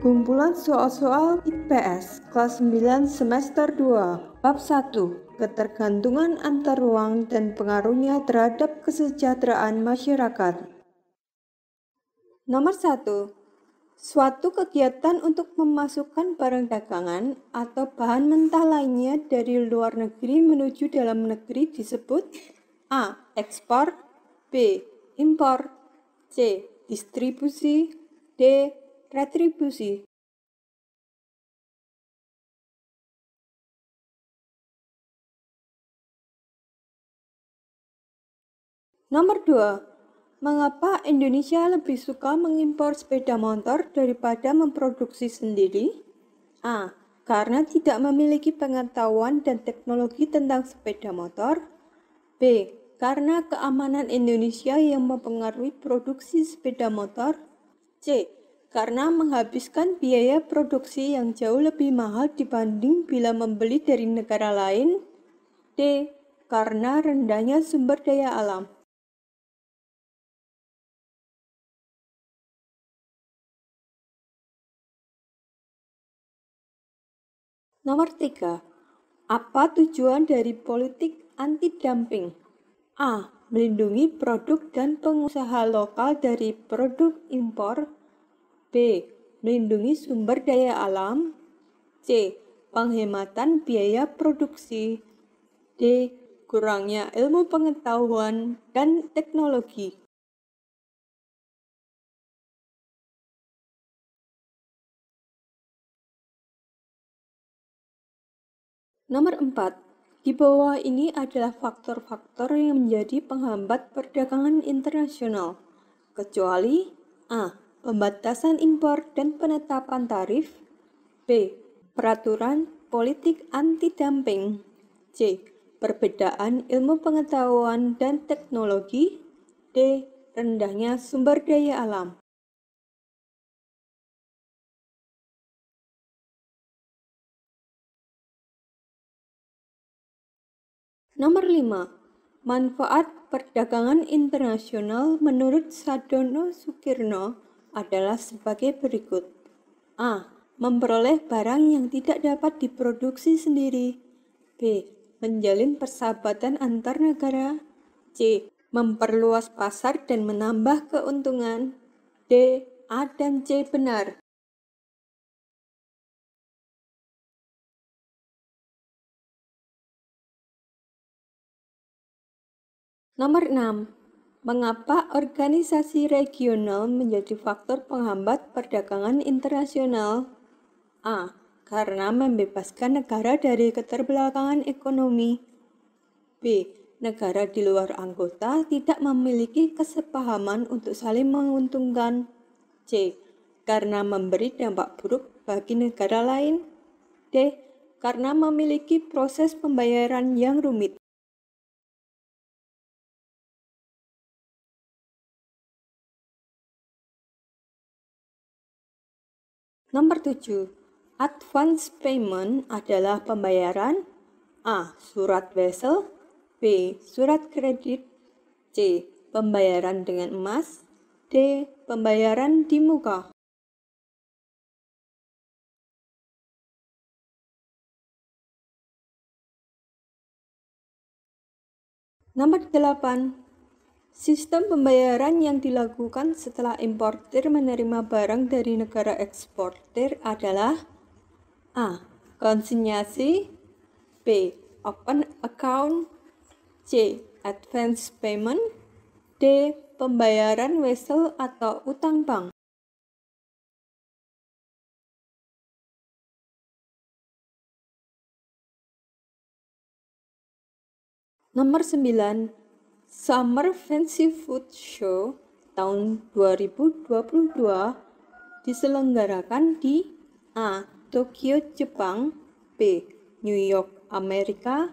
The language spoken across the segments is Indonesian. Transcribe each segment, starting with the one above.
Kumpulan soal-soal IPS kelas 9 semester 2 Bab 1 Ketergantungan antar ruang dan pengaruhnya terhadap kesejahteraan masyarakat. Nomor 1. Suatu kegiatan untuk memasukkan barang dagangan atau bahan mentah lainnya dari luar negeri menuju dalam negeri disebut A. Ekspor, B. Impor, C. Distribusi, D. Retribusi. Nomor 2. Mengapa Indonesia lebih suka mengimpor sepeda motor daripada memproduksi sendiri? A. Karena tidak memiliki pengetahuan dan teknologi tentang sepeda motor. B. Karena keamanan Indonesia yang mempengaruhi produksi sepeda motor. C. Karena menghabiskan biaya produksi yang jauh lebih mahal dibanding bila membeli dari negara lain. D. Karena rendahnya sumber daya alam. Nomor 3. Apa tujuan dari politik anti-dumping? A. Melindungi produk dan pengusaha lokal dari produk impor. B. Melindungi sumber daya alam. C. Penghematan biaya produksi. D. Kurangnya ilmu pengetahuan dan teknologi. Nomor 4. Di bawah ini adalah faktor-faktor yang menjadi penghambat perdagangan internasional, kecuali A. Pembatasan impor dan penetapan tarif. B. Peraturan politik anti-dumping. C. Perbedaan ilmu pengetahuan dan teknologi. D. Rendahnya sumber daya alam. Nomor 5. Manfaat perdagangan internasional menurut Sadono Sukirno adalah sebagai berikut. A. Memperoleh barang yang tidak dapat diproduksi sendiri. B. Menjalin persahabatan antar negara. C. Memperluas pasar dan menambah keuntungan. D. A dan C benar. Nomor 6. Mengapa organisasi regional menjadi faktor penghambat perdagangan internasional? A. Karena membebaskan negara dari keterbelakangan ekonomi. B. Negara di luar anggota tidak memiliki kesepahaman untuk saling menguntungkan. C. Karena memberi dampak buruk bagi negara lain. D. Karena memiliki proses pembayaran yang rumit. Nomor 7. Advance payment adalah pembayaran A. Surat wesel. B. Surat kredit. C. Pembayaran dengan emas. D. Pembayaran di muka. Nomor 8. Sistem pembayaran yang dilakukan setelah importir menerima barang dari negara eksportir adalah A. Konsinyasi. B. Open account. C. Advance payment. D. Pembayaran wesel atau utang bank. Nomor 9. Summer Fancy Food Show tahun 2022 diselenggarakan di A. Tokyo, Jepang. B. New York, Amerika.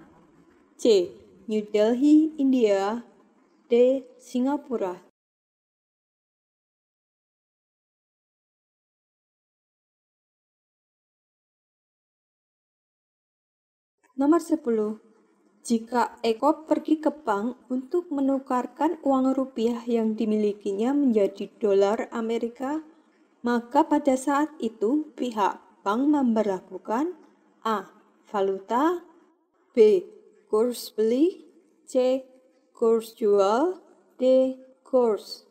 C. New Delhi, India. D. Singapura. Nomor 10. Jika Eko pergi ke bank untuk menukarkan uang rupiah yang dimilikinya menjadi dolar Amerika, Maka pada saat itu pihak bank memberlakukan A. Valuta, B. Kurs beli, C. Kurs jual, D. Kurs.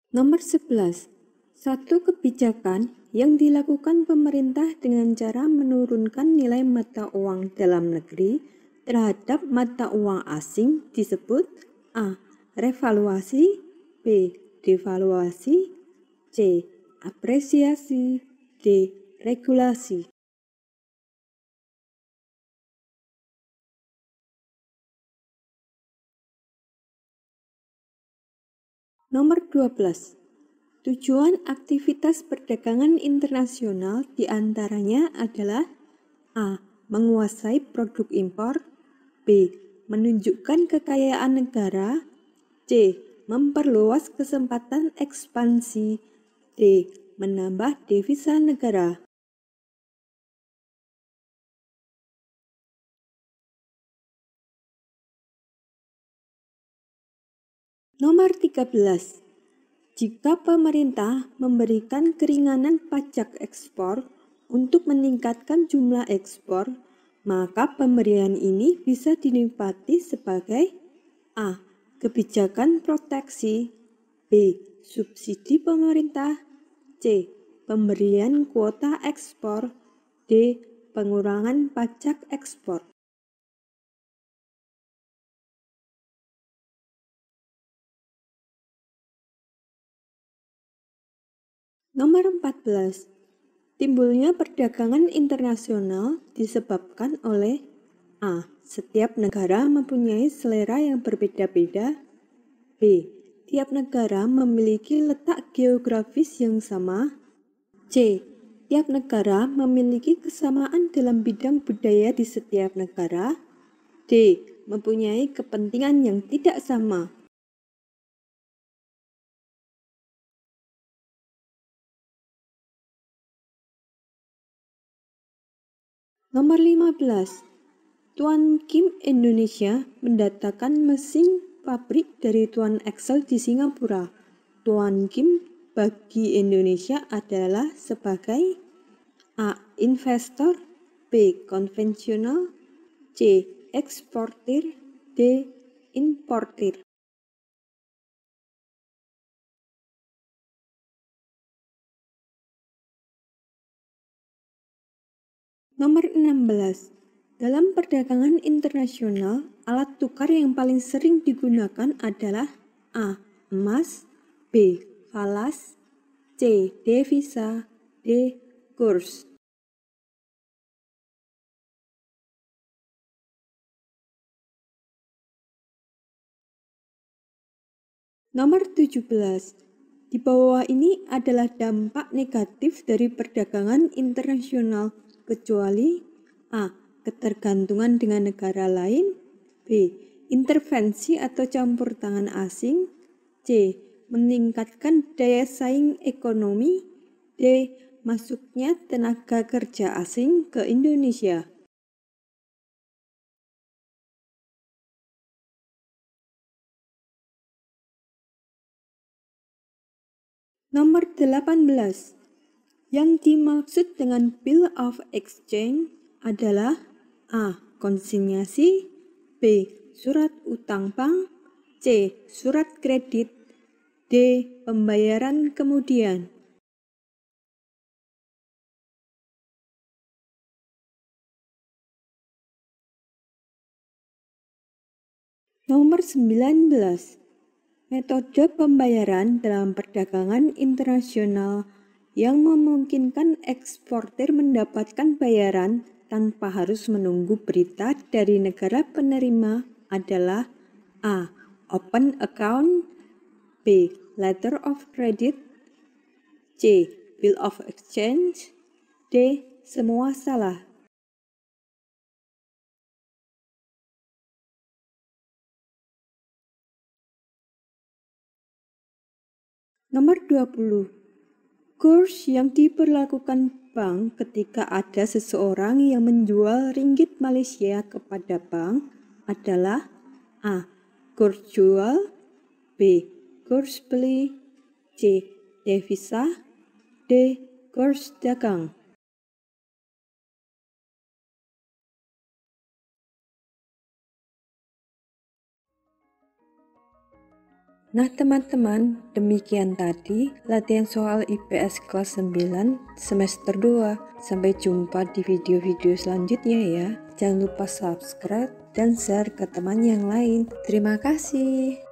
Nomor 11. Satu kebijakan yang dilakukan pemerintah dengan cara menurunkan nilai mata uang dalam negeri terhadap mata uang asing disebut A. Revaluasi, B. Devaluasi, C. Apresiasi, D. Regulasi. Nomor 12. Tujuan aktivitas perdagangan internasional diantaranya adalah A. Menguasai produk impor, B. Menunjukkan kekayaan negara, C. Memperluas kesempatan ekspansi, D. Menambah devisa negara. Nomor 13. Jika pemerintah memberikan keringanan pajak ekspor untuk meningkatkan jumlah ekspor, maka pemberian ini bisa dinikmati sebagai A. Kebijakan proteksi, B. Subsidi pemerintah, C. Pemberian kuota ekspor, D. Pengurangan pajak ekspor. Nomor 14. Timbulnya perdagangan internasional disebabkan oleh A. Setiap negara mempunyai selera yang berbeda-beda, B. Tiap negara memiliki letak geografis yang sama, C. Tiap negara memiliki kesamaan dalam bidang budaya di setiap negara, D. Mempunyai kepentingan yang tidak sama. Nomor 15. Tuan Kim Indonesia mendatangkan mesin pabrik dari Tuan Excel di Singapura. Tuan Kim bagi Indonesia adalah sebagai A. Investor, B. Konvensional, C. Eksportir, D. Importir. Nomor 16. Dalam perdagangan internasional, alat tukar yang paling sering digunakan adalah A. Emas, B. Falas, C. Devisa, D. Kurs. Nomor 17. Di bawah ini adalah dampak negatif dari perdagangan internasional kecuali A. Ketergantungan dengan negara lain, B. Intervensi atau campur tangan asing, C. Meningkatkan daya saing ekonomi, D. Masuknya tenaga kerja asing ke Indonesia. Nomor 18. Yang dimaksud dengan Bill of Exchange adalah A. Konsinyasi, B. Surat utang bank, C. Surat kredit, D. Pembayaran kemudian. Nomor 19. Metode pembayaran dalam perdagangan internasional yang memungkinkan eksportir mendapatkan bayaran tanpa harus menunggu berita dari negara penerima adalah A. Open account, B. Letter of credit, C. Bill of exchange, D. Semua salah. Nomor 20. Kurs yang diberlakukan bank ketika ada seseorang yang menjual ringgit Malaysia kepada bank adalah A. Kurs jual, B. Kurs beli, C. Devisa, D. Kurs dagang. Nah teman-teman, demikian tadi latihan soal IPS kelas 9 semester 2. Sampai jumpa di video-video selanjutnya ya. Jangan lupa subscribe dan share ke teman yang lain. Terima kasih.